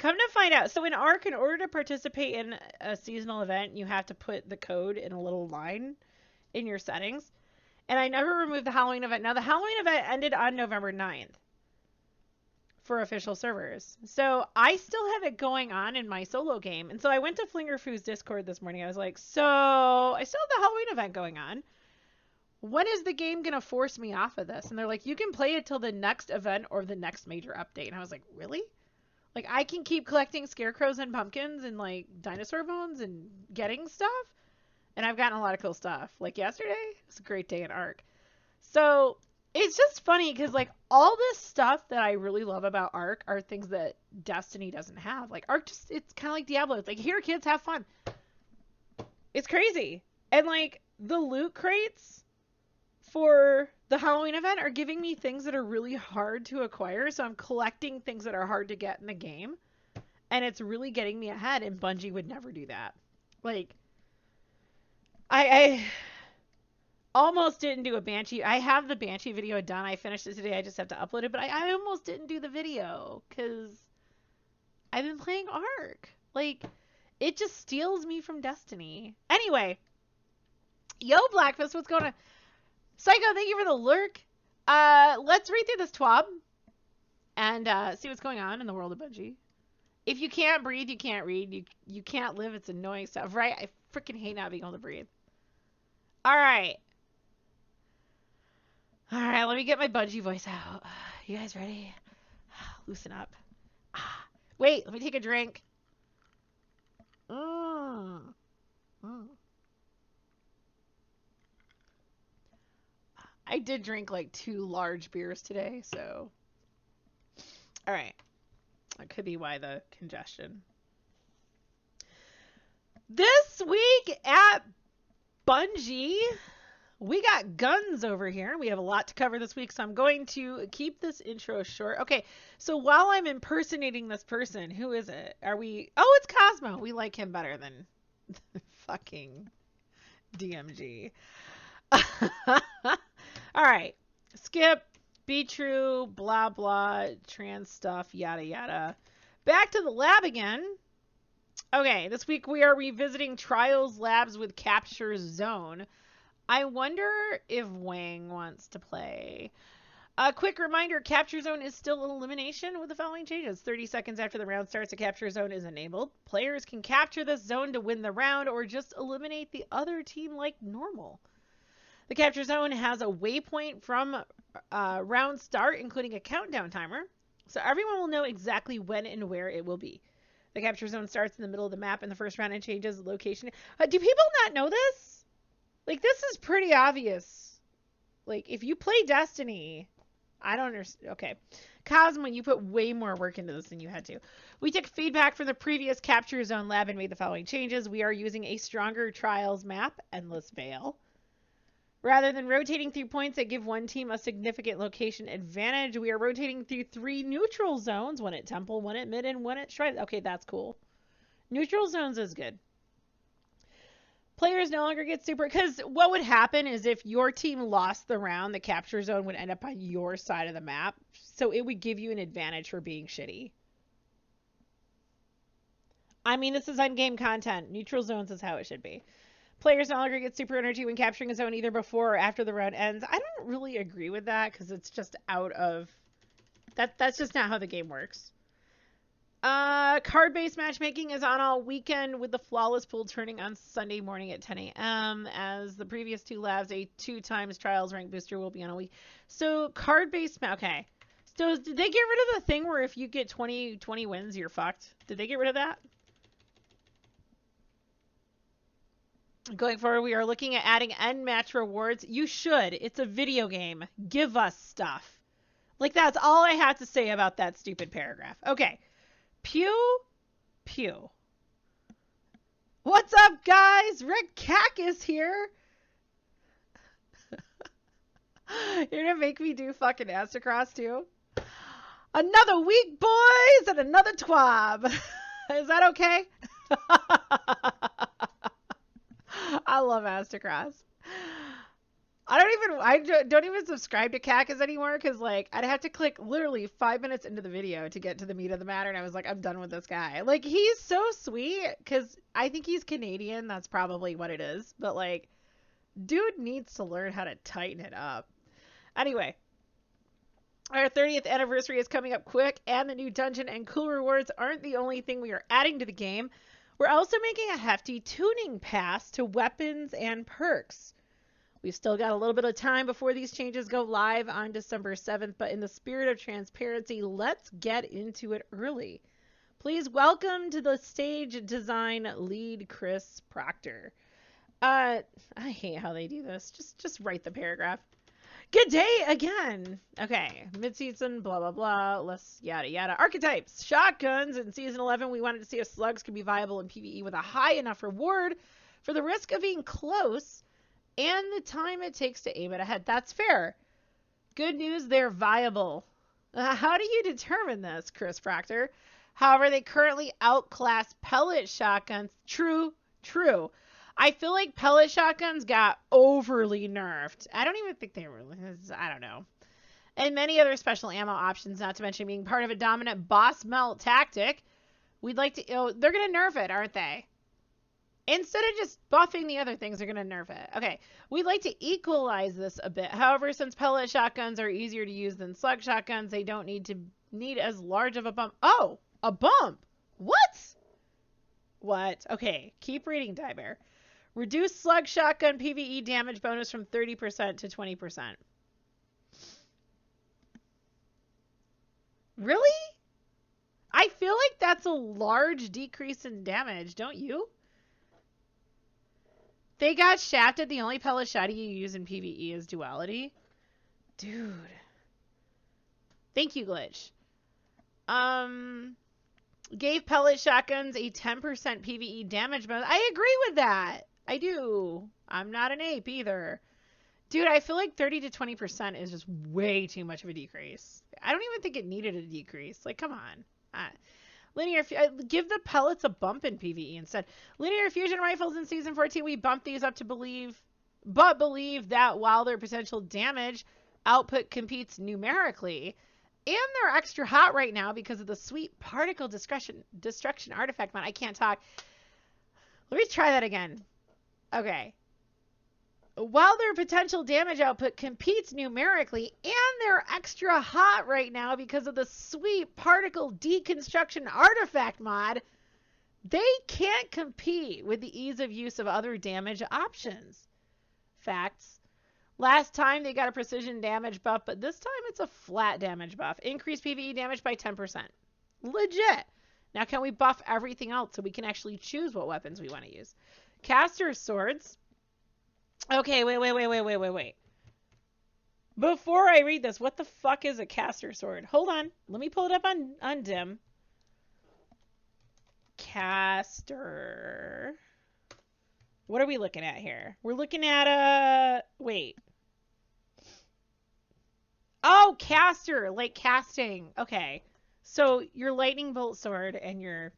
Come to find out, so in Ark, in order to participate in a seasonal event, you have to put the code in a little line in your settings. And I never removed the Halloween event. Now, the Halloween event ended on November 9th for official servers. So I still have it going on in my solo game. And so I went to Flingerfoo's Discord this morning. I was like, so I still have the Halloween event going on. When is the game going to force me off of this? And they're like, you can play it till the next event or the next major update. And I was like, really? Like, I can keep collecting scarecrows and pumpkins and, like, dinosaur bones and getting stuff? And I've gotten a lot of cool stuff. Like, yesterday, it was a great day in Ark. So, it's just funny because, like, all this stuff that I really love about Ark are things that Destiny doesn't have. Like, Ark just, it's kind of like Diablo. It's like, here, kids, have fun. It's crazy. And, like, the loot crates for the Halloween event are giving me things that are really hard to acquire. So I'm collecting things that are hard to get in the game. And it's really getting me ahead. And Bungie would never do that. Like, I almost didn't do a Banshee. I have the Banshee video done. I finished it today. I just have to upload it. But I almost didn't do the video because I've been playing Ark. Like, it just steals me from Destiny. Anyway, yo, Blackfist, what's going on? Psycho, thank you for the lurk. Let's read through this TWAB and see what's going on in the world of Bungie. If you can't breathe, you can't read. You can't live. It's annoying stuff, right? I freaking hate not being able to breathe. All right. All right, let me get my Bungie voice out. You guys ready? Loosen up. Wait, let me take a drink. I did drink like 2 large beers today, so. All right. That could be why the congestion. This week at Bungie, we got guns over here. We have a lot to cover this week, so I'm going to keep this intro short. Okay, so while I'm impersonating this person, who is it? Are we... Oh, it's Cosmo. We like him better than fucking DMG. All right. Skip, be true, blah, blah, trans stuff, yada, yada. Back to the lab again. Okay, this week we are revisiting Trials Labs with Capture Zone. I wonder if Wang wants to play. A quick reminder, Capture Zone is still an elimination with the following changes. 30 seconds after the round starts, a Capture Zone is enabled. Players can capture this zone to win the round or just eliminate the other team like normal. The Capture Zone has a waypoint from round start, including a countdown timer, so everyone will know exactly when and where it will be. The Capture Zone starts in the middle of the map in the first round and changes the location. Do people not know this? Like, this is pretty obvious. Like, if you play Destiny, I don't understand. Okay. Cosmo, you put way more work into this than you had to. We took feedback from the previous Capture Zone lab and made the following changes. We are using a stronger Trials map, Endless Veil. Rather than rotating through points that give one team a significant location advantage, we are rotating through 3 neutral zones, one at Temple, one at Mid, and one at Shrine. Okay, that's cool. Neutral zones is good. Players no longer get super... Because what would happen is if your team lost the round, the Capture Zone would end up on your side of the map. So it would give you an advantage for being shitty. I mean, this is endgame content. Neutral zones is how it should be. Players no longer get super energy when capturing a zone either before or after the round ends. I don't really agree with that because it's just out of... That's just not how the game works. Card-based matchmaking is on all weekend with the flawless pool turning on Sunday morning at 10 a.m. As the previous 2 labs, a 2 times trials rank booster will be on a week. So card-based... Okay. So did they get rid of the thing where if you get 20 wins, you're fucked? Did they get rid of that? Going forward, we are looking at adding end match rewards. You should. It's a video game. Give us stuff. Like, that's all I have to say about that stupid paragraph. Okay. Pew. Pew. What's up, guys? Rick Cack is here. You're gonna make me do fucking Astacross, too? Another week, boys, and another twab. Is that okay? I love Astacross. I don't even subscribe to Cactus anymore because like I'd have to click literally 5 minutes into the video to get to the meat of the matter, and I was like, I'm done with this guy. Like he's so sweet because I think he's Canadian. That's probably what it is. But like, dude needs to learn how to tighten it up. Anyway, our 30th anniversary is coming up quick, and the new dungeon and cool rewards aren't the only thing we are adding to the game. We're also making a hefty tuning pass to weapons and perks. We've still got a little bit of time before these changes go live on December 7th, but in the spirit of transparency, let's get into it early. Please welcome to the stage design lead, Chris Proctor. I hate how they do this. Just write the paragraph. Good day again. Okay, mid-season, blah, blah, blah, less yada, yada. Archetypes, shotguns. In Season 11, we wanted to see if slugs could be viable in PvE with a high enough reward for the risk of being close and the time it takes to aim it ahead. That's fair. Good news, they're viable. How do you determine this, Chris Proctor? However, they currently outclass pellet shotguns. True. I feel like pellet shotguns got overly nerfed. I don't even think they were. I don't know. And many other special ammo options, not to mention being part of a dominant boss melt tactic. We'd like to... Oh, they're going to nerf it, aren't they? Instead of just buffing the other things, they're going to nerf it. Okay, we'd like to equalize this a bit. However, since pellet shotguns are easier to use than slug shotguns, they don't need as large of a bump. Oh, a bump. What? Okay, keep reading, Diebear. Reduce slug shotgun PvE damage bonus from 30% to 20%. Really? I feel like that's a large decrease in damage, don't you? They got shafted. The only pellet shotty you use in PvE is duality. Dude. Thank you, Glitch. Gave pellet shotguns a 10% PvE damage bonus. I agree with that. I do. I'm not an ape either. Dude, I feel like 30 to 20% is just way too much of a decrease. I don't even think it needed a decrease. Like, come on. Linear, give the pellets a bump in PvE instead. Linear fusion rifles in Season 14, we bumped these up to believe that while their potential damage output competes numerically, and they're extra hot right now because of the sweet particle destruction artifact mod. I can't talk. Let me try that again. Okay. While their potential damage output competes numerically, and they're extra hot right now because of the sweet particle deconstruction artifact mod, they can't compete with the ease of use of other damage options. Facts. Last time they got a precision damage buff, but this time it's a flat damage buff. Increased PvE damage by 10%. Legit. Now can we buff everything else so we can actually choose what weapons we want to use? Caster swords. Okay, wait. Before I read this, what the fuck is a caster sword? Hold on. Let me pull it up on Undim. Caster. What are we looking at here? We're looking at wait. Oh, caster, like casting. Okay. So your lightning bolt sword and your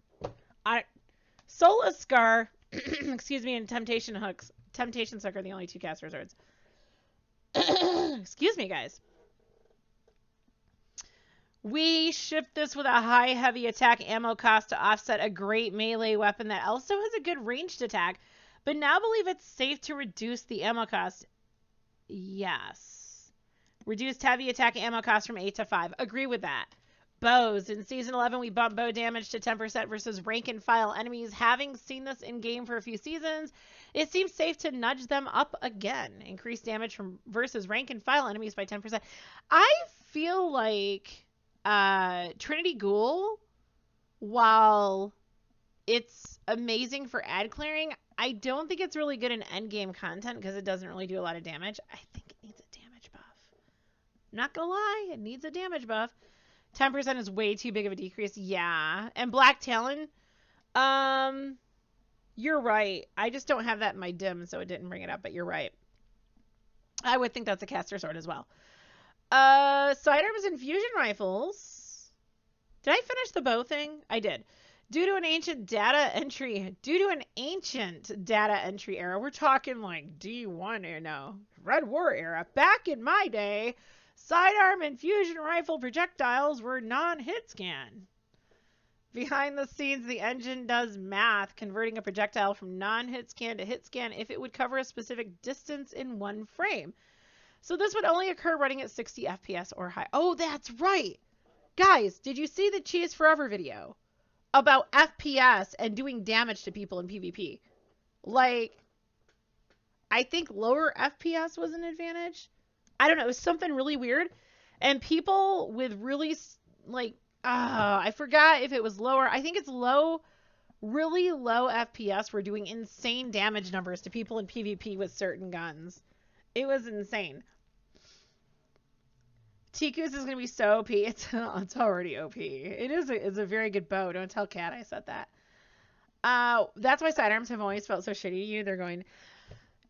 Solas Scar, excuse me, and Temptation Hook are the only two caster swords. Excuse me, guys. We shipped this with a high heavy attack ammo cost to offset a great melee weapon that also has a good ranged attack, but now believe it's safe to reduce the ammo cost. Yes. Reduced heavy attack ammo cost from 8 to 5. Agree with that. Bows. In Season 11, we bumped bow damage to 10% versus rank and file enemies. Having seen this in-game for a few seasons, it seems safe to nudge them up again. Increased damage from versus rank and file enemies by 10%. I feel like Trinity Ghoul, while it's amazing for ad clearing, I don't think it's really good in endgame content because it doesn't really do a lot of damage. I think it needs a damage buff. Not gonna lie, it needs a damage buff. 10% is way too big of a decrease. Yeah. And Black Talon, you're right. I just don't have that in my dim, so it didn't bring it up, but you're right. I would think that's a caster sword as well. Sidearms and fusion rifles. Did I finish the bow thing? I did. Due to an ancient data entry era, we're talking like D1 era, no, Red War era. Back in my day, sidearm and fusion rifle projectiles were non-hit scan. Behind the scenes, the engine does math, converting a projectile from non-hit scan to hit scan if it would cover a specific distance in one frame. So this would only occur running at 60 FPS or higher. Oh, that's right. Guys, did you see the Cheese Forever video about FPS and doing damage to people in PvP? Like, I think lower FPS was an advantage. I don't know. It was something really weird. And people with really, like, I forgot if it was lower. I think it's low, really low FPS were doing insane damage numbers to people in PvP with certain guns. It was insane. Tikus is going to be so OP. It's already OP. It's a very good bow. Don't tell Kat I said that. That's why sidearms have always felt so shitty to you. They're going,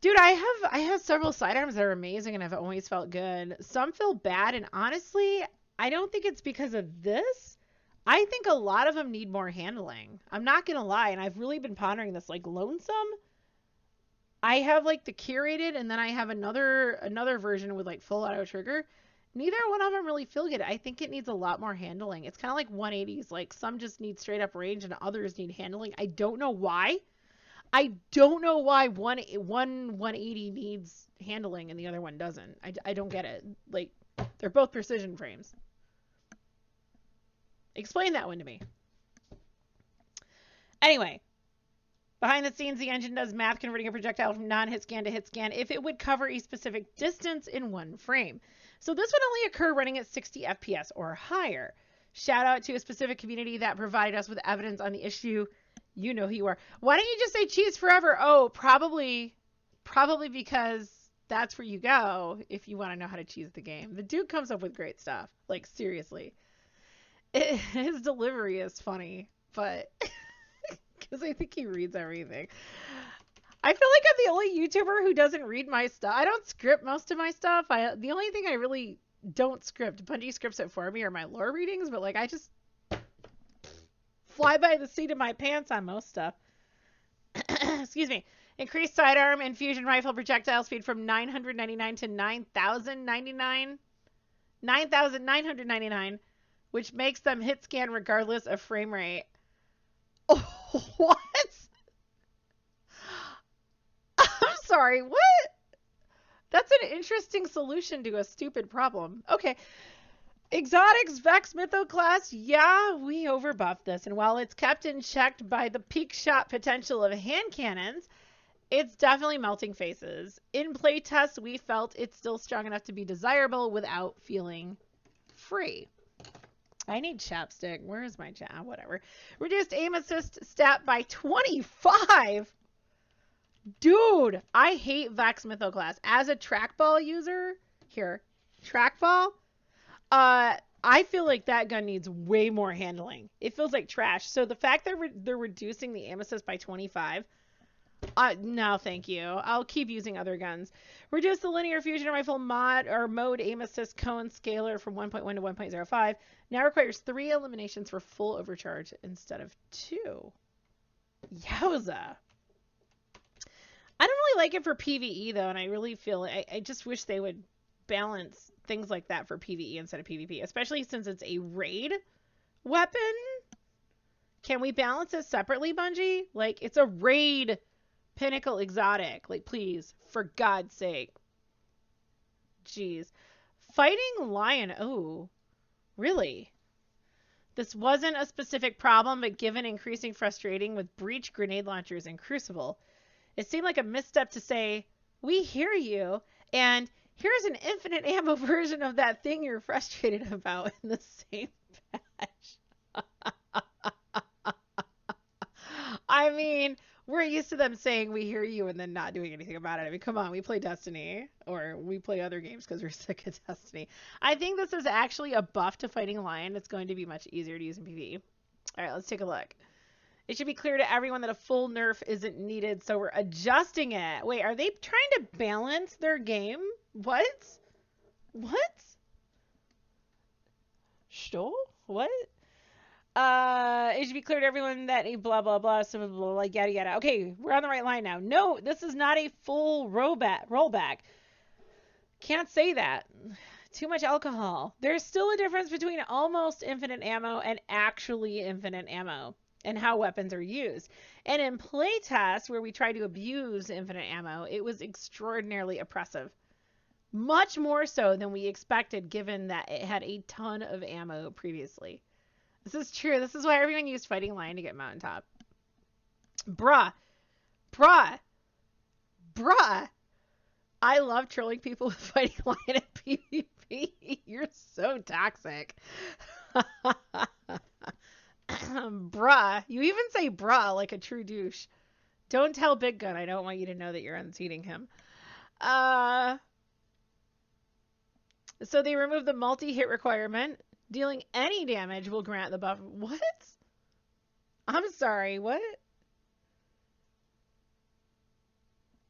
dude, I have several sidearms that are amazing and I've always felt good. Some feel bad, and honestly, I don't think it's because of this. I think a lot of them need more handling. I'm not going to lie, and I've really been pondering this. Like Lonesome, I have like the curated, and then I have another version with like full auto trigger. Neither one of them really feel good. I think it needs a lot more handling. It's kind of like 180s. Like some just need straight up range and others need handling. I don't know why. I don't know why one 180 needs handling and the other one doesn't. I don't get it. Like, they're both precision frames. Explain that one to me. Anyway, behind the scenes, the engine does math converting a projectile from non-hit scan to hit scan if it would cover a specific distance in one frame. So this would only occur running at 60 FPS or higher. Shout out to a specific community that provided us with evidence on the issue. You know who you are. Why don't you just say cheese forever? Oh, probably because that's where you go if you want to know how to cheese the game. The dude comes up with great stuff. Like, seriously. His delivery is funny, but because I think he reads everything. I feel like I'm the only YouTuber who doesn't read my stuff. I don't script most of my stuff. The only thing I really don't script, Bungie scripts it for me, are my lore readings, but like I just fly by the seat of my pants on most stuff. Excuse me. Increased sidearm and fusion rifle projectile speed from 999 to 9,099. 9,999, which makes them hit scan regardless of frame rate. Oh, what? I'm sorry, what? That's an interesting solution to a stupid problem. Okay. Exotics, Vex Mythoclast, yeah, we overbuffed this. And while it's kept in check by the peak shot potential of hand cannons, it's definitely melting faces. In playtests, we felt it's still strong enough to be desirable without feeling free. I need chapstick. Where is my chap? Whatever. Reduced aim assist stat by 25. Dude, I hate Vex Mythoclast. As a trackball user, here, trackball, I feel like that gun needs way more handling. It feels like trash. So the fact that they're reducing the aim assist by 25, no, thank you. I'll keep using other guns. Reduce the linear fusion rifle mode aim assist cone scaler from 1.1 to 1.05. Now requires 3 eliminations for full overcharge instead of 2. Yowza. I don't really like it for PvE though, and I really feel I just wish they would balance things like that for PvE instead of PvP, especially since it's a raid weapon. Can we balance it separately, Bungie? Like, it's a raid pinnacle exotic. Like, please, for God's sake. Jeez. Fighting Lion. Oh, really? This wasn't a specific problem, but given increasing frustrating with breach grenade launchers and Crucible, it seemed like a misstep to say, we hear you, and here's an infinite ammo version of that thing you're frustrated about in the same patch. I mean, we're used to them saying we hear you and then not doing anything about it. I mean, come on, we play Destiny, or we play other games because we're sick of Destiny. I think this is actually a buff to Fighting Lion. It's going to be much easier to use in PvE. All right, let's take a look. It should be clear to everyone that a full nerf isn't needed, so we're adjusting it. Wait, are they trying to balance their game? What? What? Stoll? What? It should be clear to everyone that a blah blah blah, so blah, blah, blah, yada yada. Okay, we're on the right line now. No, this is not a full rollback. Can't say that. Too much alcohol. There's still a difference between almost infinite ammo and actually infinite ammo and how weapons are used. And in playtests where we try to abuse infinite ammo, it was extraordinarily oppressive. Much more so than we expected given that it had a ton of ammo previously. This is true. This is why everyone used Fighting Lion to get Mountaintop. Bruh. I love trolling people with Fighting Lion at PvP. You're so toxic. Bruh. You even say bruh like a true douche. Don't tell Big Gun. I don't want you to know that you're unseating him. So they removed the multi-hit requirement. Dealing any damage will grant the buff. What? I'm sorry, what?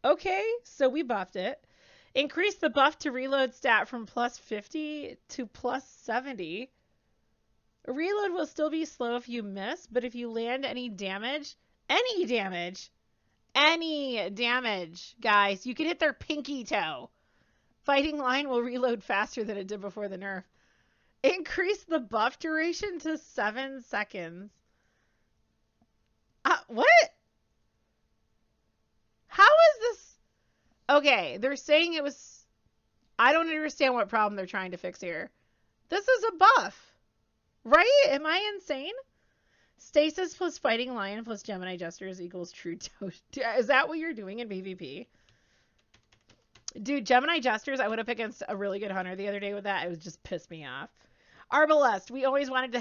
Okay, so we buffed it. Increase the buff to reload stat from plus 50 to plus 70. Reload will still be slow if you miss, but if you land any damage, guys, you can hit their pinky toe. Fighting Line will reload faster than it did before the nerf. Increase the buff duration to 7 seconds. What? How is this? Okay, they're saying it was... I don't understand what problem they're trying to fix here. This is a buff. Right? Am I insane? Stasis plus Fighting Lion plus Gemini Jesters equals True Toast. Is that what you're doing in PvP? Dude, Gemini Jesters, I went up against a really good hunter the other day with that. It was just pissed me off. Arbalest, we always wanted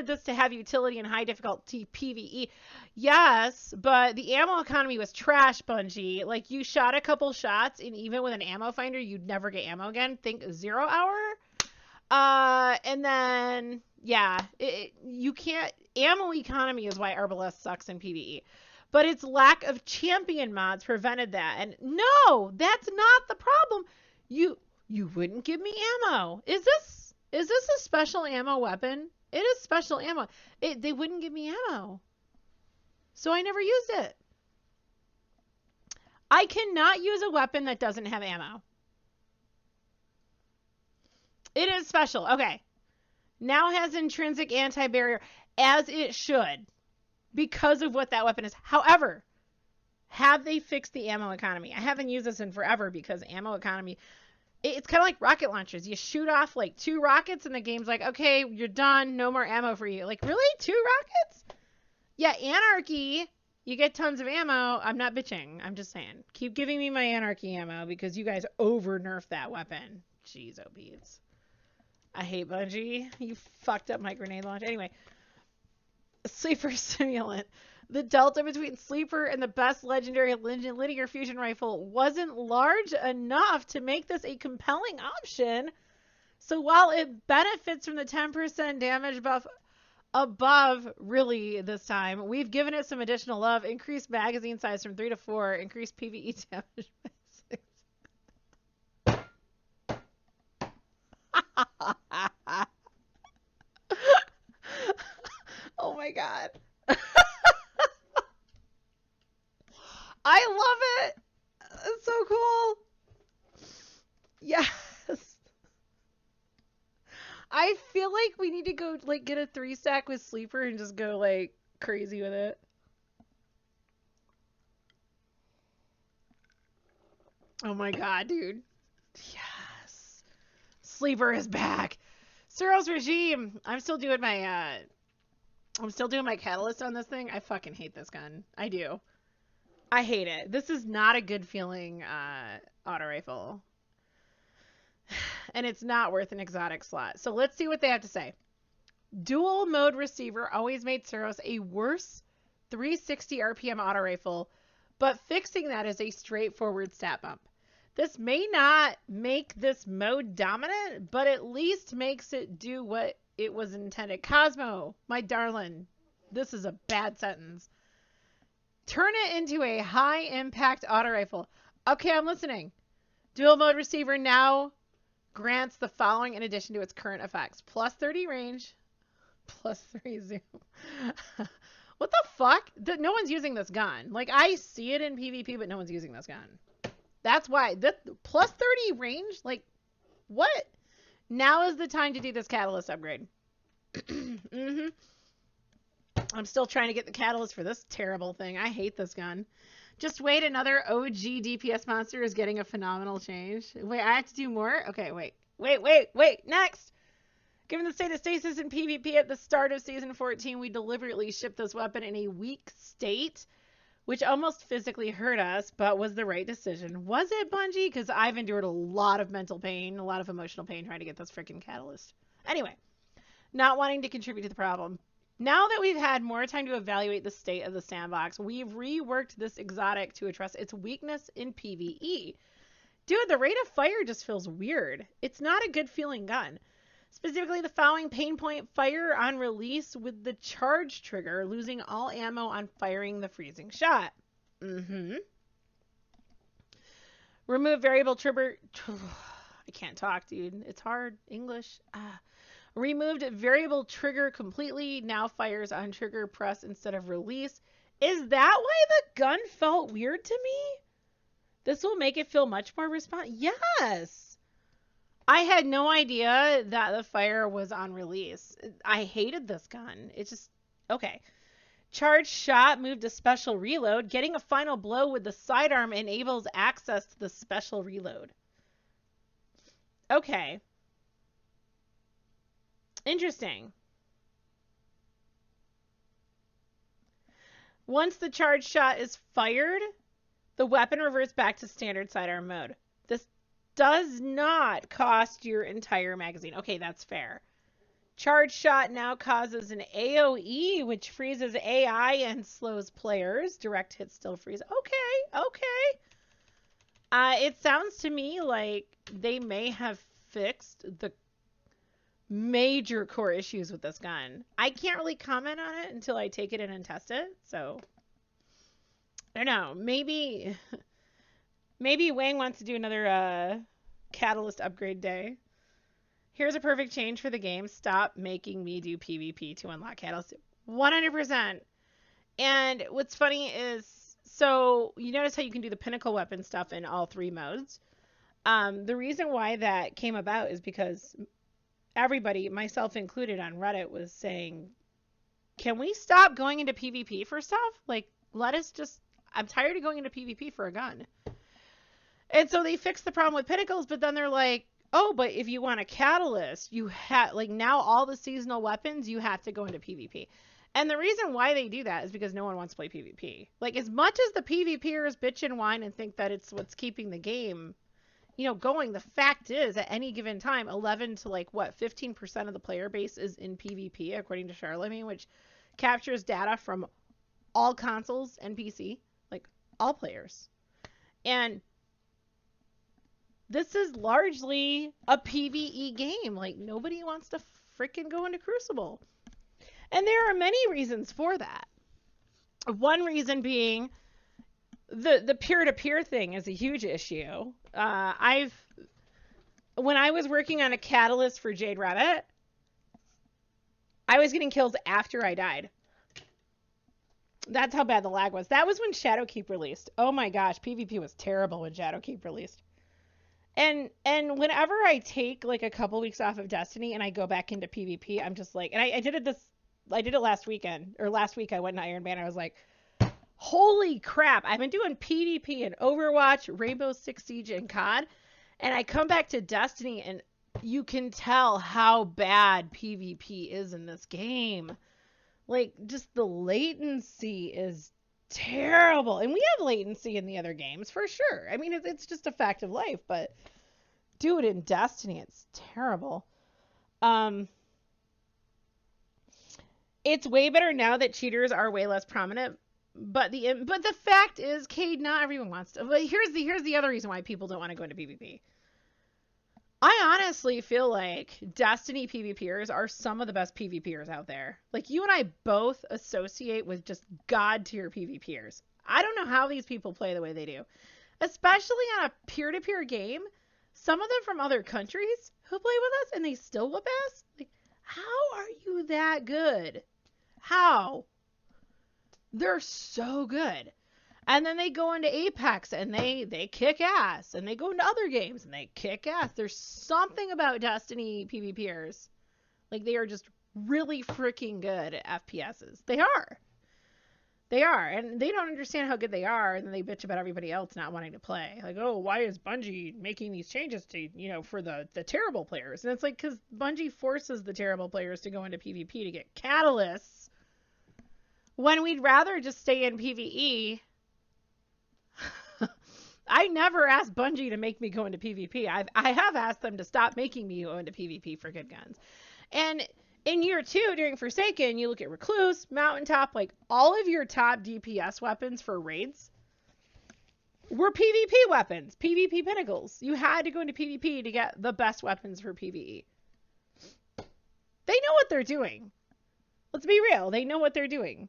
this to have utility in high difficulty PvE. Yes, but the ammo economy was trash, Bungie. Like, you shot a couple shots, and even with an ammo finder, you'd never get ammo again. Think 0 hour. And then, yeah, you can't... Ammo economy is why Arbalest sucks in PvE. But its lack of champion mods prevented that. And no, that's not the problem. You wouldn't give me ammo. Is this a special ammo weapon? It is special ammo. They wouldn't give me ammo. So I never used it. I cannot use a weapon that doesn't have ammo. It is special. Okay. Now has intrinsic anti-barrier, as it should, because of what that weapon is. However, have they fixed the ammo economy? I haven't used this in forever because ammo economy... It's kind of like rocket launchers. You shoot off like 2 rockets and the game's like, okay, you're done. No more ammo for you. Like, really? 2 rockets? Yeah, Anarchy. You get tons of ammo. I'm not bitching. I'm just saying. Keep giving me my Anarchy ammo because you guys over-nerfed that weapon. Jeez, oh beads. I hate Bungie. You fucked up my grenade launch. Anyway. Sleeper Stimulant. The delta between Sleeper and the best legendary linear fusion rifle wasn't large enough to make this a compelling option. So while it benefits from the 10% damage buff above, really, this time, we've given it some additional love. Increased magazine size from 3 to 4. Increased PvE damage by 6. Oh my god. I love it. It's so cool. Yes. I feel like we need to go like get a 3-stack with Sleeper and just go like crazy with it. Oh my god, dude. Yes. Sleeper is back. Suro's Regime. I'm still doing my catalyst on this thing. I fucking hate this gun. I do. I hate it. This is not a good feeling auto rifle. And it's not worth an exotic slot. So let's see what they have to say. Dual mode receiver always made Suros a worse 360 RPM auto rifle, but fixing that is a straightforward stat bump. This may not make this mode dominant, but at least makes it do what it was intended. Cosmo, my darling, this is a bad sentence. Turn it into a high-impact auto rifle. Okay, I'm listening. Dual mode receiver now grants the following in addition to its current effects. Plus 30 range, +3 zoom. What the fuck? No one's using this gun. Like, I see it in PvP, but no one's using this gun. That's why. +30 range? Like, what? Now is the time to do this catalyst upgrade. Mm-hmm. I'm still trying to get the catalyst for this terrible thing. I hate this gun. Just wait, another OG DPS monster is getting a phenomenal change. Wait, I have to do more? Okay, wait. Next! Given the state of stasis in PvP at the start of Season 14, we deliberately shipped this weapon in a weak state, which almost physically hurt us, but was the right decision. Was it, Bungie? Because I've endured a lot of mental pain, a lot of emotional pain trying to get this freaking catalyst. Anyway, not wanting to contribute to the problem. Now that we've had more time to evaluate the state of the sandbox, we've reworked this exotic to address its weakness in PvE. Dude, the rate of fire just feels weird. It's not a good feeling gun. Specifically, the following pain point: fire on release with the charge trigger, losing all ammo on firing the freezing shot. Remove variable trigger. I can't talk, dude. It's hard. English. Removed variable trigger completely. Now fires on trigger press instead of release. Is that why the gun felt weird to me? This will make it feel much more responsive. Yes! I had no idea that the fire was on release. I hated this gun. It's just... Okay. Charged shot moved to special reload. Getting a final blow with the sidearm enables access to the special reload. Okay. Interesting. Once the charged shot is fired, the weapon reverts back to standard sidearm mode. This does not cost your entire magazine. Okay, that's fair. Charged shot now causes an AoE, which freezes AI and slows players. Direct hit still freeze. Okay. It sounds to me like they may have fixed the major core issues with this gun. I can't really comment on it until I take it in and test it. So I don't know. Maybe Wang wants to do another catalyst upgrade day. Here's a perfect change for the game. Stop making me do PvP to unlock catalyst. 100%. And what's funny is, so you notice how you can do the pinnacle weapon stuff in all 3 modes. The reason why that came about is because everybody, myself included on Reddit, was saying, can we stop going into PvP for stuff? Like, let us just... I'm tired of going into PvP for a gun. And so they fixed the problem with pinnacles, but then they're like, oh, but if you want a catalyst, you have... Like, now all the seasonal weapons, you have to go into PvP. And the reason why they do that is because no one wants to play PvP. Like, as much as the PvPers bitch and whine and think that it's what's keeping the game... going, the fact is, at any given time, 11 to 15% of the player base is in PvP, according to Charlemagne, which captures data from all consoles and PC, like all players. And this is largely a PvE game. Like, nobody wants to freaking go into Crucible. And there are many reasons for that. One reason being the peer-to-peer thing is a huge issue. When I was working on a catalyst for Jade Rabbit, I was getting kills after I died. That's how bad the lag was. That was when Shadowkeep released. Oh my gosh, PvP was terrible when Shadowkeep released. And whenever I take a couple weeks off of Destiny and I go back into PvP, I'm just like, and I did it last weekend, or last week I went to Iron Banner. I was like, holy crap, I've been doing PvP in Overwatch, Rainbow Six Siege, and COD, and I come back to Destiny, and you can tell how bad PvP is in this game. Like, just the latency is terrible. And we have latency in the other games, for sure. I mean, it's just a fact of life, but dude, in Destiny, it's terrible. It's way better now that cheaters are way less prominent. But the fact is, Cade, not everyone wants to. But here's the other reason why people don't want to go into PvP. I honestly feel like Destiny PvPers are some of the best PvPers out there. Like, you and I both associate with just god tier PvPers. I don't know how these people play the way they do. Especially on a peer-to-peer game. Some of them from other countries who play with us and they still whip ass. Like, How are you that good? How? They're so good. And then they go into Apex and they kick ass. And they go into other games and they kick ass. There's something about Destiny PvPers. Like, they are just really freaking good at FPSs. They are. They are. And they don't understand how good they are. And then they bitch about everybody else not wanting to play. Like, oh, why is Bungie making these changes to, for the terrible players? And it's like, because Bungie forces the terrible players to go into PvP to get catalysts when we'd rather just stay in PvE. I never asked Bungie to make me go into PvP. I have asked them to stop making me go into PvP for good guns. And in year 2, during Forsaken, you look at Recluse, Mountaintop, like all of your top DPS weapons for raids were PvP weapons, PvP pinnacles. You had to go into PvP to get the best weapons for PvE. They know what they're doing. Let's be real. They know what they're doing.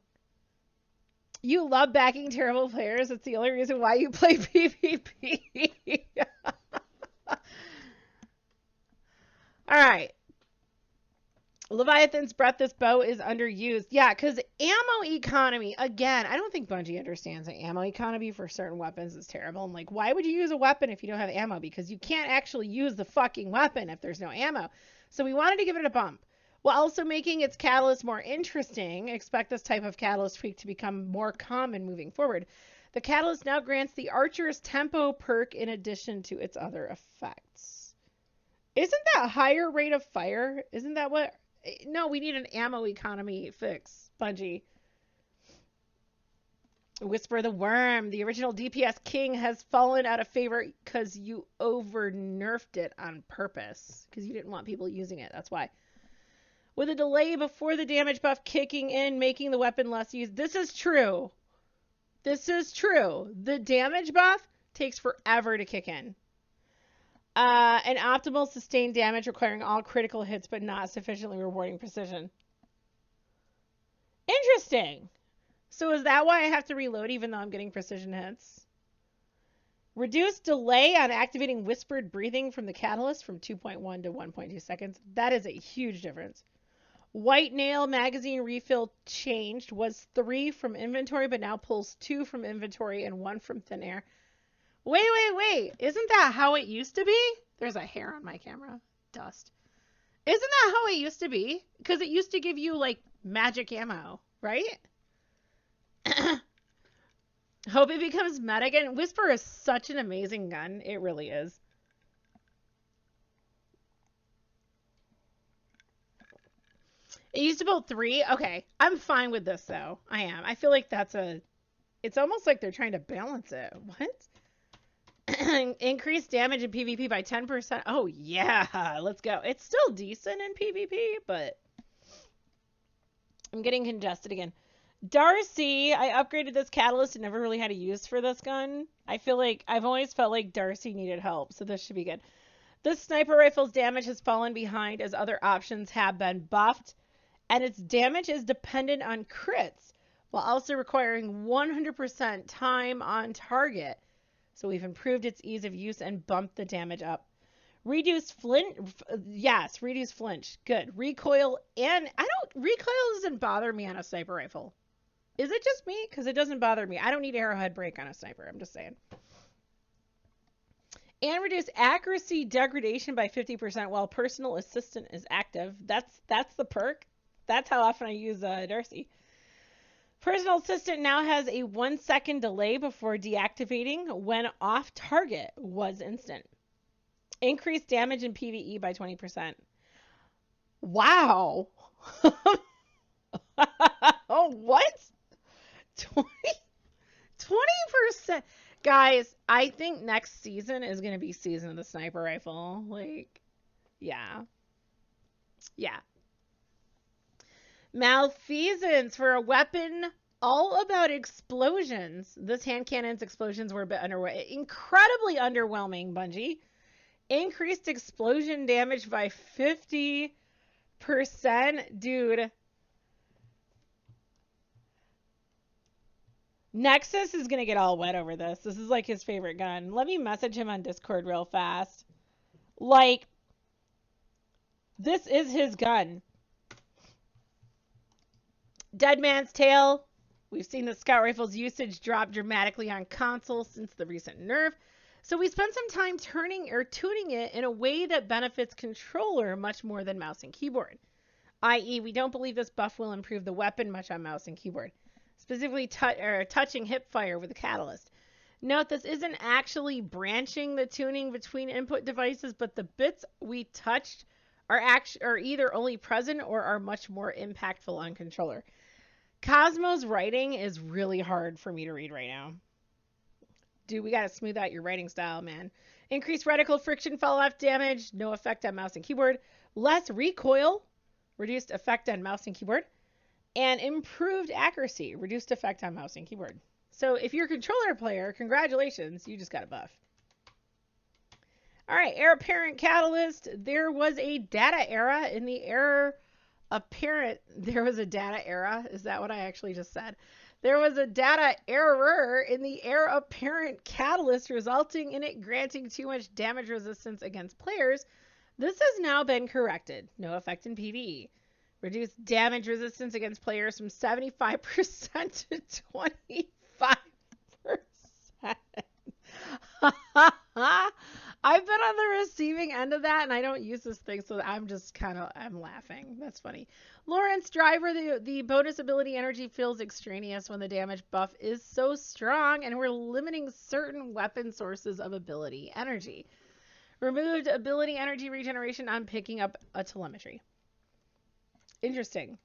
You love backing terrible players. It's the only reason why you play PvP. All right. Leviathan's Breath, this bow is underused. Yeah, because ammo economy, again, I don't think Bungie understands that ammo economy for certain weapons is terrible. And like, why would you use a weapon if you don't have ammo? Because you can't actually use the fucking weapon if there's no ammo. So we wanted to give it a bump, while also making its catalyst more interesting. Expect this type of catalyst tweak to become more common moving forward. The catalyst now grants the archer's tempo perk in addition to its other effects. Isn't that higher rate of fire? Isn't that what... No, we need an ammo economy fix, Bungie. Whisper the Worm. The original DPS king has fallen out of favor because you over-nerfed it on purpose. Because you didn't want people using it. That's why. With a delay before the damage buff kicking in, making the weapon less used. This is true. This is true. The damage buff takes forever to kick in. An optimal sustained damage requiring all critical hits but not sufficiently rewarding precision. Interesting. So is that why I have to reload even though I'm getting precision hits? Reduced delay on activating whispered breathing from the catalyst from 2.1 to 1.2 seconds. That is a huge difference. White nail magazine refill changed. Was 3 from inventory but now pulls 2 from inventory and 1 from thin air. Wait. Isn't that how it used to be? There's a hair on my camera. Dust. Isn't that how it used to be? Because it used to give you, like, magic ammo, right? Hope it becomes meta again. Whisper is such an amazing gun. It really is. It used to build 3? Okay. I'm fine with this, though. I am. I feel like that's a... It's almost like they're trying to balance it. What? Increase damage in PvP by 10%. Oh, yeah. Let's go. It's still decent in PvP, but I'm getting congested again. Darcy. I upgraded this catalyst and never really had a use for this gun. I feel like I've always felt like Darcy needed help, so this should be good. This sniper rifle's damage has fallen behind as other options have been buffed, and its damage is dependent on crits, while also requiring 100% time on target. So we've improved its ease of use and bumped the damage up. Reduce flinch. Yes, reduce flinch. Good. Recoil and recoil doesn't bother me on a sniper rifle. Is it just me? Because it doesn't bother me. I don't need arrowhead break on a sniper. I'm just saying. And reduce accuracy degradation by 50% while personal assistant is active. That's the perk. That's how often I use Darcy. Personal assistant now has a 1-second delay before deactivating when off target was instant. Increased damage in PvE by 20%. Wow. Oh, what? 20%. Guys, I think next season is going to be season of the sniper rifle. Like, yeah. Yeah. Malfeasance for a weapon all about explosions. This hand cannon's explosions were a bit incredibly underwhelming, Bungie. Increased explosion damage by 50%. Dude. Nexus is going to get all wet over this. This is like his favorite gun. Let me message him on Discord real fast. Like, this is his gun. Dead Man's Tale. We've seen the Scout Rifle's usage drop dramatically on consoles since the recent nerf. So we spent some time turning or tuning it in a way that benefits controller much more than mouse and keyboard. I.e., we don't believe this buff will improve the weapon much on mouse and keyboard, specifically touching hip fire with a catalyst. Note this isn't actually branching the tuning between input devices, but the bits we touched are either only present or are much more impactful on controller. Cosmo's writing is really hard for me to read right now. Dude, we gotta smooth out your writing style, man. Increased reticle friction fall-off damage, no effect on mouse and keyboard. Less recoil, reduced effect on mouse and keyboard. And improved accuracy, reduced effect on mouse and keyboard. So if you're a controller player, congratulations, you just got a buff. All right, Heir Apparent Catalyst. There was a data error in the Heir Apparent. There was a data error. Is that what I actually just said? There was a data error in the Heir Apparent Catalyst, resulting in it granting too much damage resistance against players. This has now been corrected. No effect in PvE. Reduced damage resistance against players from 75% to 25%. I've been on the receiving end of that, and I don't use this thing, so I'm laughing. That's funny. Lawrence Driver, the bonus ability energy feels extraneous when the damage buff is so strong, and we're limiting certain weapon sources of ability energy. Removed ability energy regeneration on picking up a telemetry. Interesting.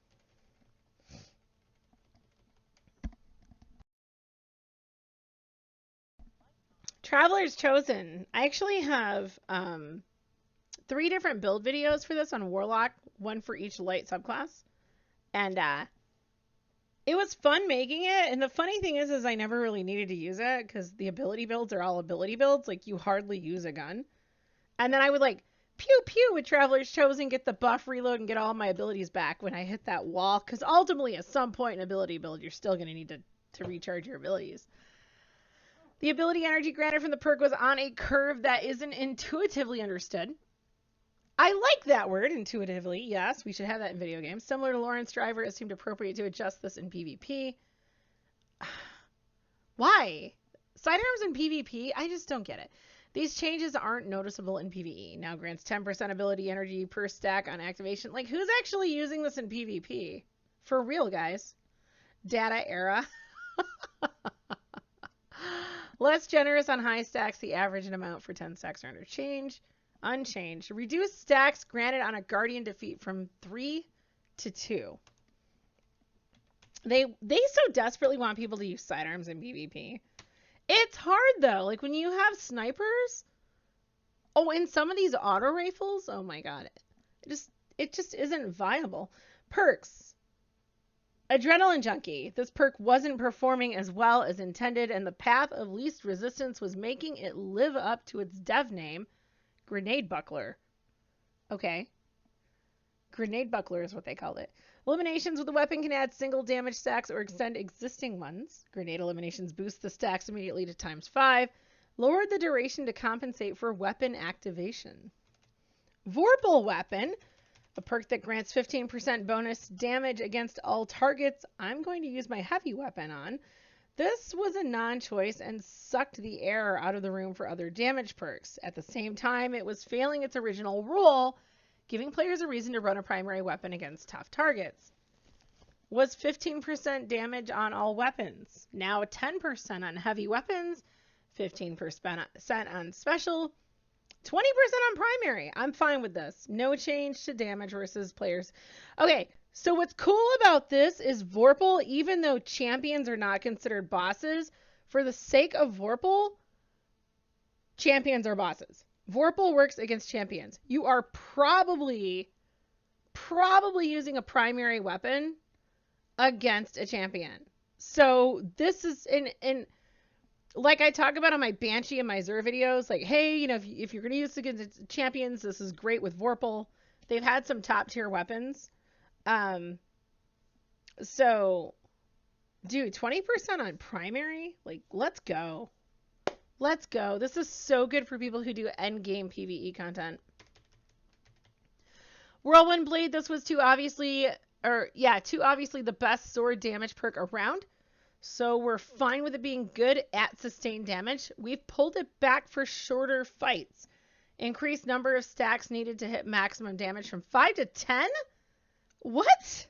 Traveler's Chosen. I actually have 3 different build videos for this on Warlock, one for each light subclass. And it was fun making it. And the funny thing is I never really needed to use it because the ability builds are all ability builds. Like, you hardly use a gun. And then I would like pew pew with Traveler's Chosen, get the buff reload, and get all my abilities back when I hit that wall. Because ultimately, at some point in ability build, you're still going to need to recharge your abilities. The ability energy granted from the perk was on a curve that isn't intuitively understood. I like that word, intuitively. Yes, we should have that in video games. Similar to Lawrence Driver, it seemed appropriate to adjust this in PvP. Why? Sidearms in PvP? I just don't get it. These changes aren't noticeable in PvE. Now grants 10% ability energy per stack on activation. Like, who's actually using this in PvP? For real, guys. Data era. Less generous on high stacks. The average amount for 10 stacks are unchanged. Reduced stacks granted on a Guardian defeat from 3 to 2. They so desperately want people to use sidearms in PvP. It's hard though. Like, when you have snipers. Oh, and some of these auto rifles. Oh my god. It just isn't viable. Perks. Adrenaline Junkie. This perk wasn't performing as well as intended, and the path of least resistance was making it live up to its dev name, Grenade Buckler. Okay. Grenade Buckler is what they called it. Eliminations with the weapon can add single damage stacks or extend existing ones. Grenade eliminations boost the stacks immediately to ×5. Lowered the duration to compensate for weapon activation. Vorpal Weapon. A perk that grants 15% bonus damage against all targets I'm going to use my heavy weapon on. This was a non-choice and sucked the air out of the room for other damage perks. At the same time, it was failing its original role, giving players a reason to run a primary weapon against tough targets. Was 15% damage on all weapons. Now 10% on heavy weapons, 15% on special, 20% on primary. I'm fine with this. No change to damage versus players. Okay, so what's cool about this is Vorpal, even though champions are not considered bosses, for the sake of Vorpal, champions are bosses. Vorpal works against champions. You are probably using a primary weapon against a champion. So this is in like I talk about on my Banshee and my Zur videos, like, hey, you know, if you're going to use it against champions, this is great with Vorpal. They've had some top tier weapons. So, dude, 20% on primary? Like, let's go. Let's go. This is so good for people who do end game PvE content. Whirlwind Blade, this was to obviously two obviously the best sword damage perk around. So we're fine with it being good at sustained damage. We've pulled it back for shorter fights. Increased number of stacks needed to hit maximum damage from 5 to 10? What?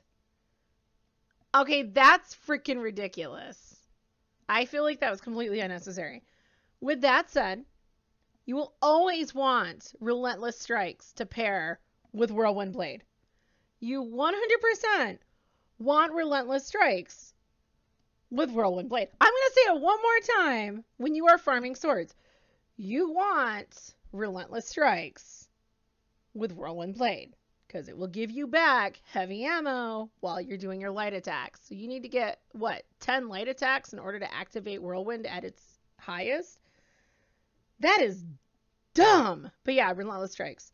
Okay, that's freaking ridiculous. I feel like that was completely unnecessary. With that said, you will always want Relentless Strikes to pair with Whirlwind Blade. You 100% want Relentless Strikes with Whirlwind Blade. I'm going to say it one more time when you are farming swords. You want Relentless Strikes with Whirlwind Blade because it will give you back heavy ammo while you're doing your light attacks. So you need to get, 10 light attacks in order to activate Whirlwind at its highest? That is dumb. But yeah, Relentless Strikes.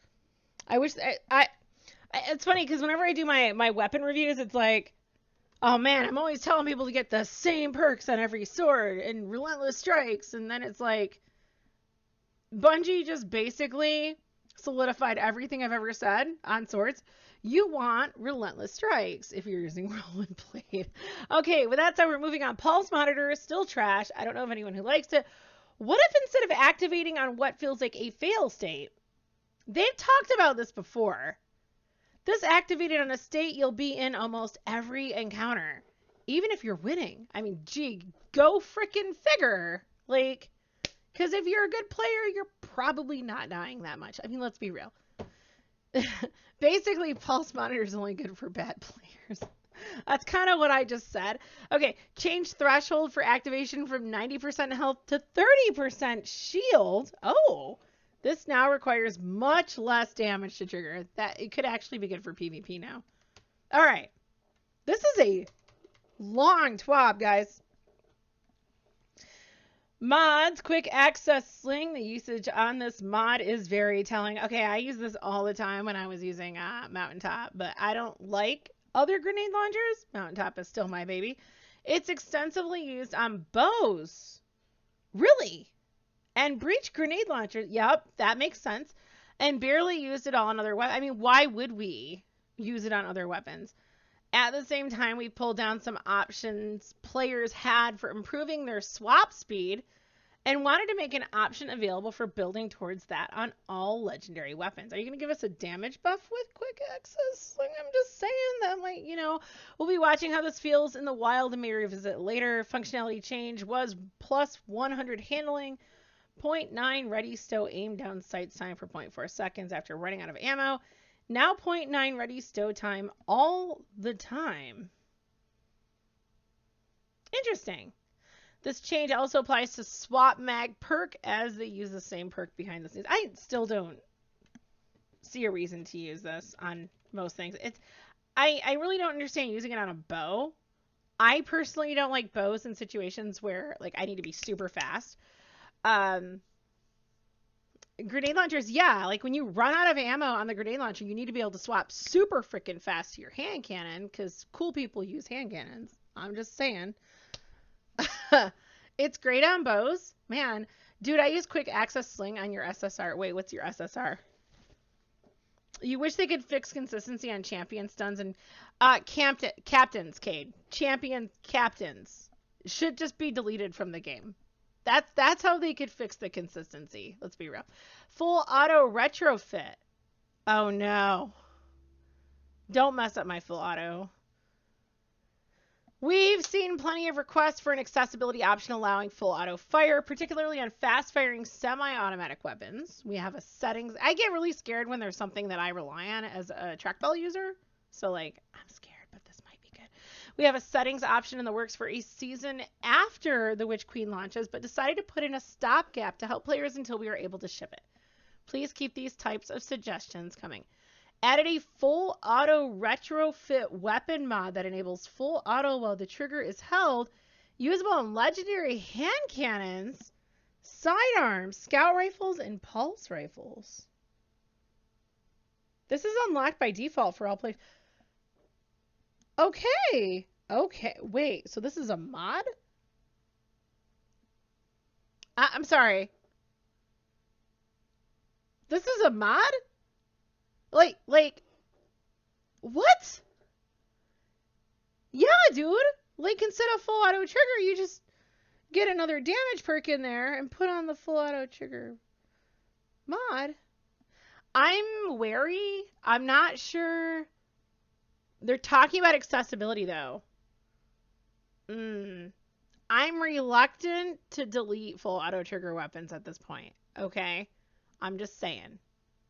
I wish it's funny because whenever I do my weapon reviews, it's like, oh man, I'm always telling people to get the same perks on every sword and Relentless Strikes. And then it's like, Bungie just basically solidified everything I've ever said on swords. You want Relentless Strikes if you're using Whirlwind Blade. Okay, with that said, we're moving on. Pulse Monitor is still trash. I don't know of anyone who likes it. What if instead of activating on what feels like a fail state, they've talked about this before. This activated on a state you'll be in almost every encounter, even if you're winning. I mean, gee, go frickin' figure. Like, because if you're a good player, you're probably not dying that much. I mean, let's be real. Basically, Pulse Monitor is only good for bad players. That's kind of what I just said. Okay, change threshold for activation from 90% health to 30% shield. Oh, this now requires much less damage to trigger. That it could actually be good for PvP now. All right, this is a long twab, guys. Mods, quick access sling. The usage on this mod is very telling. Okay, I use this all the time when I was using Mountaintop, but I don't like other grenade launchers. Mountaintop is still my baby. It's extensively used on bows. Really? And breach grenade launchers. Yep, that makes sense. And barely used it all on other weapons. I mean, why would we use it on other weapons? At the same time, we pulled down some options players had for improving their swap speed and wanted to make an option available for building towards that on all legendary weapons. Are you going to give us a damage buff with quick access? Like, I'm just saying that, like, you know, we'll be watching how this feels in the wild and may revisit later. Functionality change was plus 100 handling, 0.9 ready stow aim down sights time for 0.4 seconds after running out of ammo. Now 0.9 ready stow time all the time. Interesting. This change also applies to swap mag perk as they use the same perk behind the scenes. I still don't see a reason to use this on most things. I really don't understand using it on a bow. I personally don't like bows in situations where like I need to be super fast. Grenade launchers, yeah, like when you run out of ammo on the grenade launcher, you need to be able to swap super freaking fast to your hand cannon because cool people use hand cannons. I'm just saying. It's great on bows. Man, dude, I use quick access sling on your SSR. Wait, what's your SSR? You wish they could fix consistency on champion stuns and captains, Cade. Champion captains should just be deleted from the game. That's how they could fix the consistency. Let's be real. Full auto retrofit. Oh no. Don't mess up my full auto. We've seen plenty of requests for an accessibility option allowing full auto fire, particularly on fast firing semi-automatic weapons. We have a settings. I get really scared when there's something that I rely on as a trackball user. So like, I'm scared, but this might be good. We have a settings option in the works for a season after the Witch Queen launches, but decided to put in a stopgap to help players until we are able to ship it. Please keep these types of suggestions coming. Added a full auto retrofit weapon mod that enables full auto while the trigger is held, usable on legendary hand cannons, sidearms, scout rifles, and pulse rifles. This is unlocked by default for all players. Okay. Okay. Wait, so this is a mod? I'm sorry. This is a mod? Like, what? Yeah, dude. Like, instead of full auto trigger, you just get another damage perk in there and put on the full auto trigger mod. I'm wary. I'm not sure. They're talking about accessibility, though. I'm reluctant to delete full auto trigger weapons at this point. Okay? I'm just saying.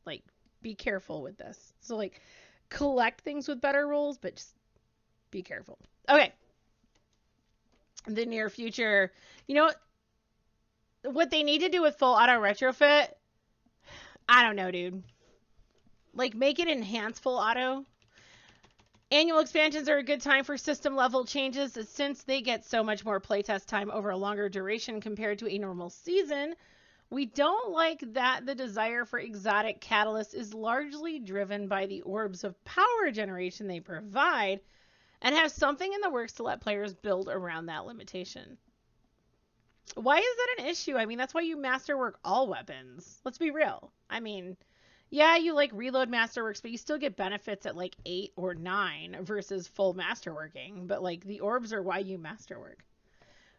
Like, be careful with this. So, like, collect things with better rolls, but just be careful. Okay. The near future. You know what they need to do with full auto retrofit? I don't know, dude. Like, make it enhance full auto. Annual expansions are a good time for system level changes since they get so much more playtest time over a longer duration compared to a normal season. We don't like that the desire for exotic catalysts is largely driven by the orbs of power generation they provide, and have something in the works to let players build around that limitation. Why is that an issue? I mean, that's why you masterwork all weapons. Let's be real. I mean, yeah, you like reload masterworks, but you still get benefits at like 8 or 9 versus full masterworking. But like the orbs are why you masterwork.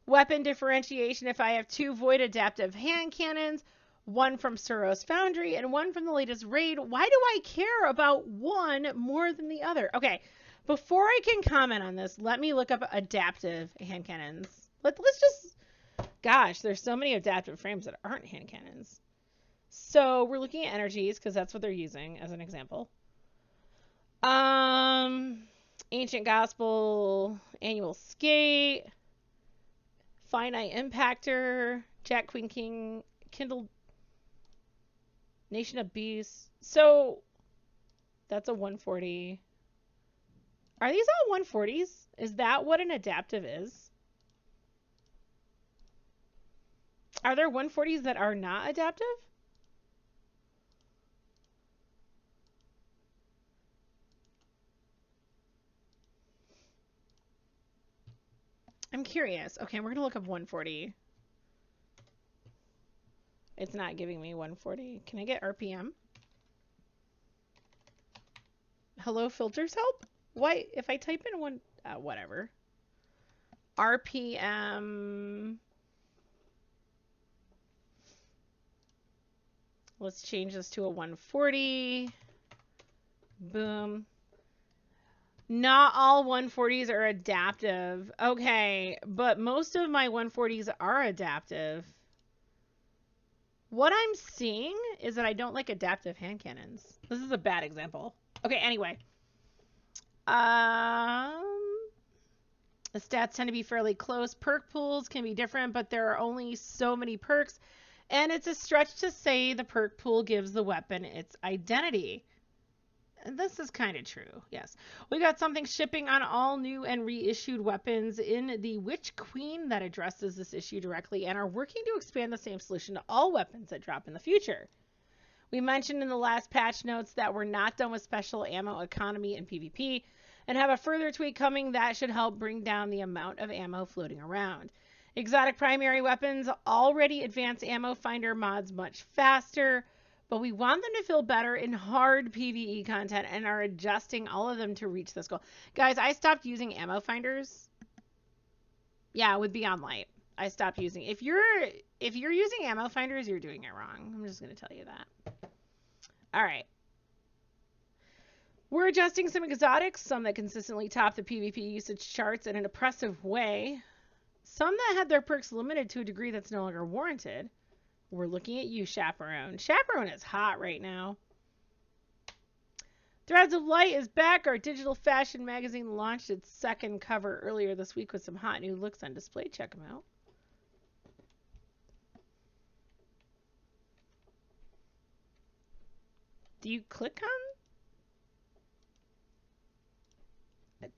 Weapon differentiation. If I have 2 void adaptive hand cannons, one from Suros Foundry and one from the latest raid, why do I care about one more than the other? Okay, before I can comment on this, let me look up adaptive hand cannons. Let's just, gosh, there's so many adaptive frames that aren't hand cannons. So we're looking at energies because that's what they're using as an example. Ancient Gospel, Annual Skate, Finite Impactor, Jack Queen King, Kindled Nation of Beasts. So that's a 140. Are these all 140s? Is that what an adaptive is? Are there 140s that are not adaptive? I'm curious. Okay, we're going to look up 140. It's not giving me 140. Can I get RPM? Hello, filters help? Why? If I type in one, whatever. RPM. Let's change this to a 140. Boom. Not all 140s are adaptive. Okay, but most of my 140s are adaptive. What I'm seeing is that I don't like adaptive hand cannons. This is a bad example. Okay, anyway. The stats tend to be fairly close. Perk pools can be different, but there are only so many perks. And it's a stretch to say the perk pool gives the weapon its identity. And this is kind of true, yes. We got something shipping on all new and reissued weapons in the Witch Queen that addresses this issue directly and are working to expand the same solution to all weapons that drop in the future. We mentioned in the last patch notes that we're not done with special ammo economy and PvP, and have a further tweak coming that should help bring down the amount of ammo floating around. Exotic primary weapons already advance ammo finder mods much faster, but we want them to feel better in hard PvE content and are adjusting all of them to reach this goal. Guys, I stopped using ammo finders. Yeah, with Beyond Light. I stopped using. If you're using ammo finders, you're doing it wrong. I'm just going to tell you that. All right. We're adjusting some exotics, some that consistently top the PvP usage charts in an oppressive way. Some that had their perks limited to a degree that's no longer warranted. We're looking at you, Chaperone. Chaperone is hot right now. Threads of Light is back. Our digital fashion magazine launched its second cover earlier this week with some hot new looks on display. Check them out. Do you click on?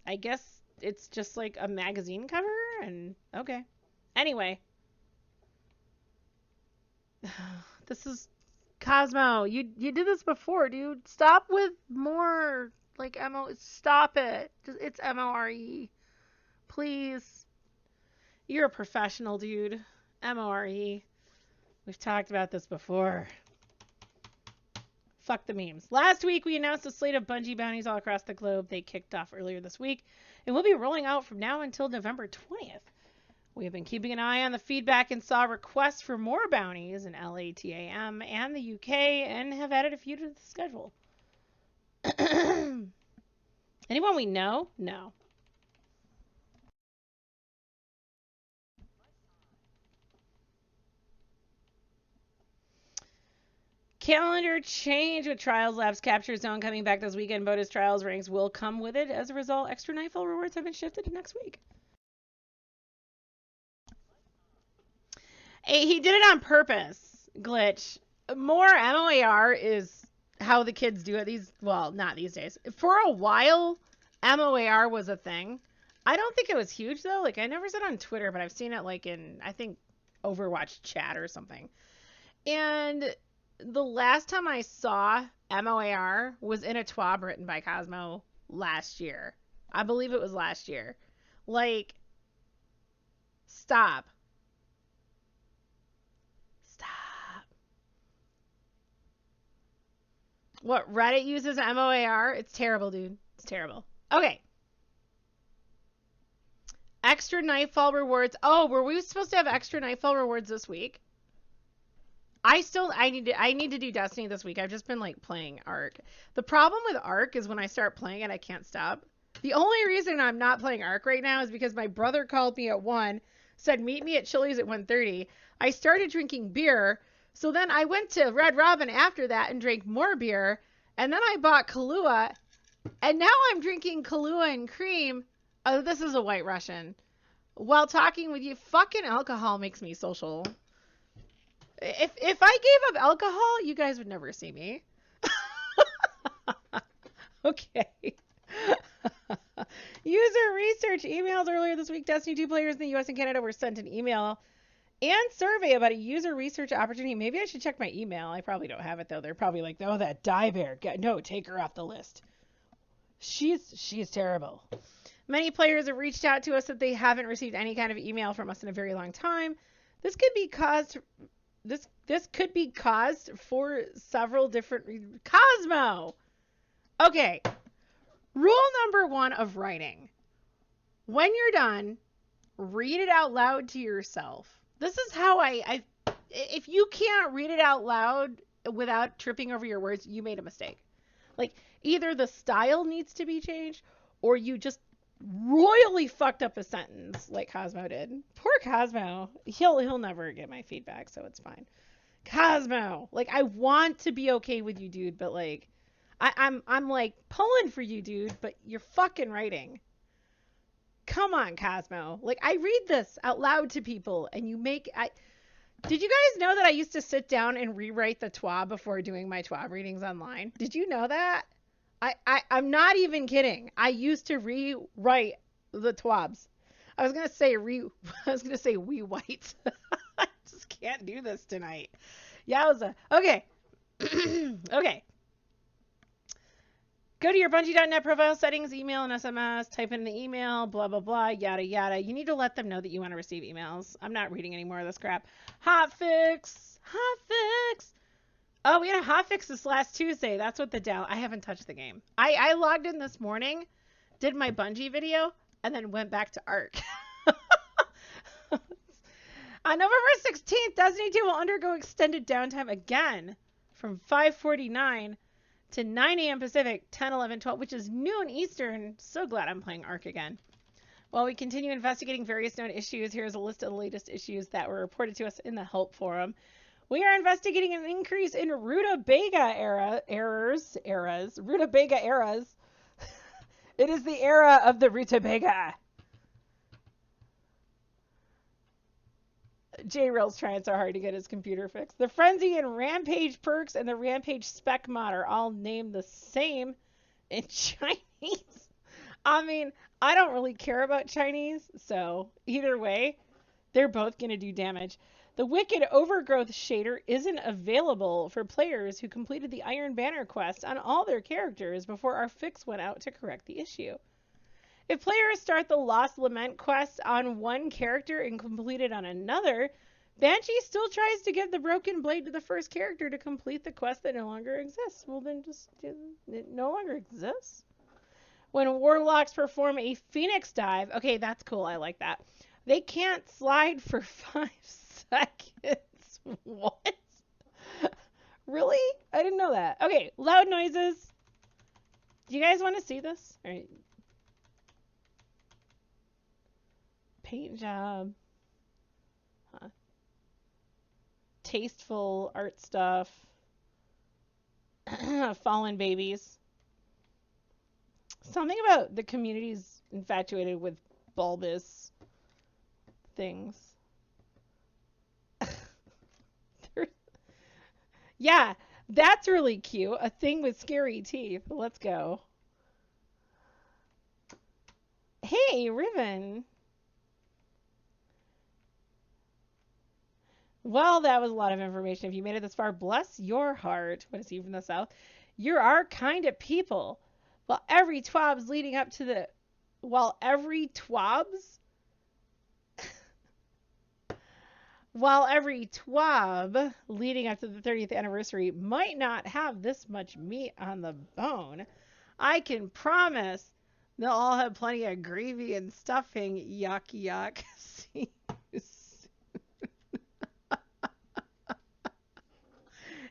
I guess it's just like a magazine cover and okay. Anyway. This is Cosmo. You did this before, dude. Stop with more like MO. Stop it. It's MORE. Please. You're a professional, dude. MORE. We've talked about this before. Fuck the memes. Last week, we announced a slate of Bungie Bounties all across the globe. They kicked off earlier this week, and will be rolling out from now until November 20th. We have been keeping an eye on the feedback and saw requests for more bounties in LATAM and the UK, and have added a few to the schedule. Anyone we know? No. Calendar change with Trials Labs Capture Zone coming back this weekend. Bonus Trials ranks will come with it. As a result, extra Nightfall rewards have been shifted to next week. Hey, he did it on purpose, Glitch. More MOAR is how the kids do it. Well, not these days. For a while, MOAR was a thing. I don't think it was huge, though. Like, I never said on Twitter, but I've seen it, like, in, I think, Overwatch chat or something. And the last time I saw MOAR was in a TWAB written by Cosmo last year. I believe it was last year. Like, stop. Stop. What, Reddit uses MOAR? It's terrible, dude. It's terrible. Okay. Extra Nightfall rewards. Oh, were we supposed to have extra Nightfall rewards this week? I need to do Destiny this week. I've just been like playing Ark. The problem with Ark is when I start playing it, I can't stop. The only reason I'm not playing Ark right now is because my brother called me at 1, said meet me at Chili's at 1:30. I started drinking beer, so then I went to Red Robin after that and drank more beer, and then I bought Kahlua, and now I'm drinking Kahlua and cream. Oh, this is a White Russian. While talking with you, fucking alcohol makes me social. If I gave up alcohol, you guys would never see me. Okay. User research emails earlier this week. Destiny 2 players in the US and Canada were sent an email and survey about a user research opportunity. Maybe I should check my email. I probably don't have it, though. They're probably like, oh, that Die Bear. No, take her off the list. She's terrible. Many players have reached out to us that they haven't received any kind of email from us in a very long time. This could be caused for several different Cosmo. Okay. Rule number 1 of writing. When you're done, read it out loud to yourself. This is how if you can't read it out loud without tripping over your words, you made a mistake. Like, either the style needs to be changed, or you just royally fucked up a sentence like Cosmo did. Poor Cosmo. He'll never get my feedback, so it's fine. Cosmo, like, I want to be okay with you, dude, but like, I'm like pulling for you, dude, but you're fucking writing. Come on, Cosmo. Like, I read this out loud to people, and did you guys know that I used to sit down and rewrite the TWAB before doing my TWAB readings online? Did you know that? I'm not even kidding. I used to rewrite the TWABs. I was gonna say wee white. I just can't do this tonight. Yowza. Okay. Okay. Go to your Bungie.net profile settings, email and SMS, type in the email, blah, blah, blah, yada, yada. You need to let them know that you want to receive emails. I'm not reading any more of this crap. Hotfix. Hotfix. Oh, we had a hotfix this last Tuesday. That's what I haven't touched the game. I logged in this morning, did my Bungie video, and then went back to Ark. On November 16th, Destiny 2 will undergo extended downtime again from 5:49 to 9 a.m. Pacific, 10, 11, 12, which is noon Eastern. So glad I'm playing Ark again. While we continue investigating various known issues, here's a list of the latest issues that were reported to us in the help forum. We are investigating an increase in rutabaga errors. Rutabaga eras. It is the era of the rutabaga. J-Rail's trying so hard to get his computer fixed. The Frenzy and Rampage perks and the Rampage spec mod are all named the same in Chinese. I mean, I don't really care about Chinese, so either way, they're both going to do damage. The Wicked Overgrowth shader isn't available for players who completed the Iron Banner quest on all their characters before our fix went out to correct the issue. If players start the Lost Lament quest on one character and complete it on another, Banshee still tries to give the broken blade to the first character to complete the quest that no longer exists. Well, then just it no longer exists. When warlocks perform a phoenix dive, okay, that's cool. I like that. They can't slide for 5 seconds. What? Really? I didn't know that. Okay, loud noises. Do you guys want to see this? All right. Paint job. Huh. Tasteful art stuff. Fallen babies. Something about the community's infatuated with bulbous things. Yeah, that's really cute. A thing with scary teeth. Let's go. Hey, Riven. Well, that was a lot of information. If you made it this far, bless your heart. What is he from the south? You're our kind of people. While every twab's leading up to the... While every twab's... While every twab leading up to the 30th anniversary might not have this much meat on the bone, I can promise they'll all have plenty of gravy and stuffing. Yuck, yuck.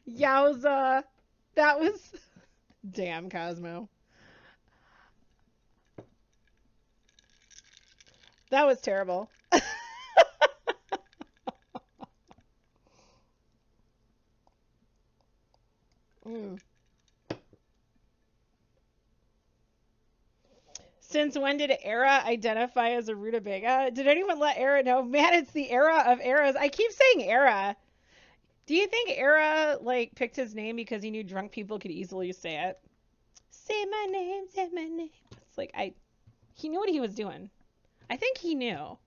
Yowza. That was... Damn, Cosmo. That was terrible. Since when did Era identify as a rutabaga? Did anyone let Era know? Man, it's the era of eras. I keep saying Era. Do you think Era, like, picked his name because he knew drunk people could easily say it? Say my name, say my name. It's like, he knew what he was doing. I think he knew.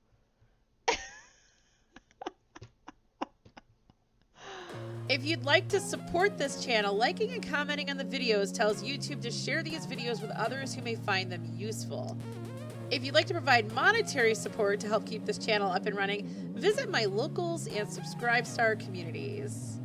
If you'd like to support this channel, liking and commenting on the videos tells YouTube to share these videos with others who may find them useful. If you'd like to provide monetary support to help keep this channel up and running, visit my locals and subscribe star communities.